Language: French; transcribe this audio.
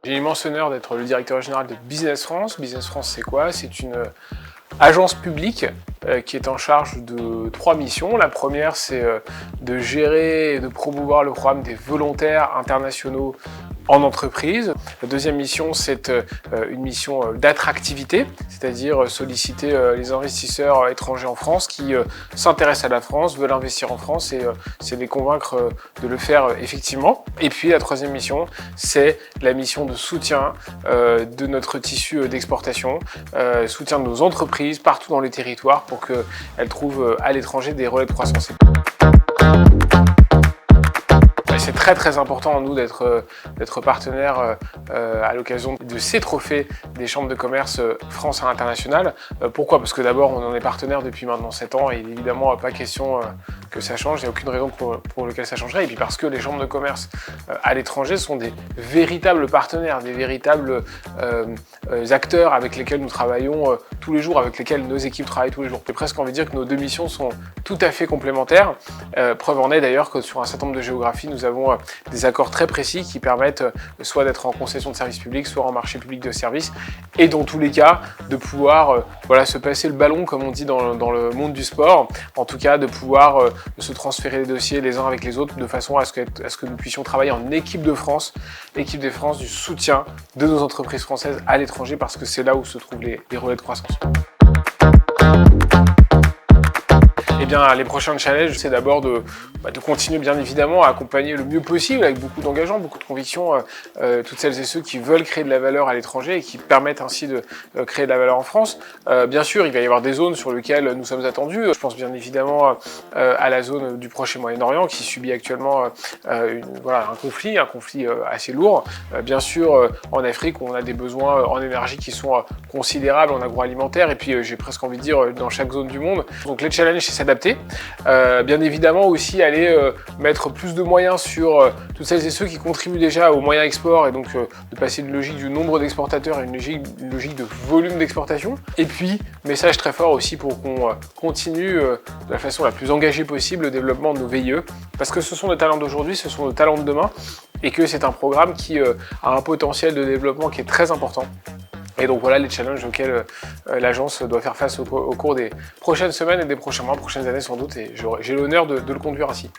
J'ai l'immense honneur d'être le directeur général de Business France. Business France, c'est quoi? C'est une agence publique qui est en charge de 3 missions. La première, c'est de gérer et de promouvoir le programme des volontaires internationaux en entreprise. La deuxième mission, c'est une mission d'attractivité, c'est-à-dire solliciter les investisseurs étrangers en France qui s'intéressent à la France, veulent investir en France et c'est les convaincre de le faire effectivement. Et puis la troisième mission, c'est la mission de soutien de notre tissu d'exportation, soutien de nos entreprises partout dans les territoires pour qu'elles trouvent à l'étranger des relais de croissance. C'est très important en nous d'être partenaire à l'occasion de ces trophées des chambres de commerce France à l'international. Pourquoi? Parce que d'abord on en est partenaire depuis maintenant 7 ans et évidemment pas question que ça change, il n'y a aucune raison pour laquelle ça changerait. Et puis parce que les chambres de commerce à l'étranger sont des véritables partenaires, des véritables acteurs avec lesquels nous travaillons tous les jours, avec lesquels nos équipes travaillent tous les jours. J'ai presque envie de dire que nos deux missions sont tout à fait complémentaires. Preuve en est d'ailleurs que sur un certain nombre de géographies, nous avons des accords très précis qui permettent soit d'être en concession de services publics, soit en marché public de services, et dans tous les cas de pouvoir se passer le ballon comme on dit dans le monde du sport, en tout cas de pouvoir se transférer les dossiers les uns avec les autres de façon à ce que nous puissions travailler en équipe de France du soutien de nos entreprises françaises à l'étranger parce que c'est là où se trouvent les relais de croissance. Eh bien, les prochains challenges, c'est d'abord de continuer bien évidemment à accompagner le mieux possible, avec beaucoup d'engagement, beaucoup de conviction, toutes celles et ceux qui veulent créer de la valeur à l'étranger et qui permettent ainsi de créer de la valeur en France. Bien sûr, il va y avoir des zones sur lesquelles nous sommes attendus. Je pense bien évidemment à la zone du Proche et Moyen-Orient qui subit actuellement un conflit assez lourd. Bien sûr, en Afrique, on a des besoins en énergie qui sont considérables, en agroalimentaire, et puis j'ai presque envie de dire dans chaque zone du monde. Donc les challenges, c'est s'adapter. Bien évidemment aussi aller mettre plus de moyens sur toutes celles et ceux qui contribuent déjà aux moyens export et donc de passer d'une logique du nombre d'exportateurs à une logique de volume d'exportation. Et puis, message très fort aussi pour qu'on continue de la façon la plus engagée possible le développement de nos VIE, parce que ce sont nos talents d'aujourd'hui, ce sont nos talents de demain, et que c'est un programme qui a un potentiel de développement qui est très important. Et donc voilà les challenges auxquels l'agence doit faire face au cours des prochaines semaines et des prochains mois, prochaines années sans doute, et j'ai l'honneur de le conduire ainsi.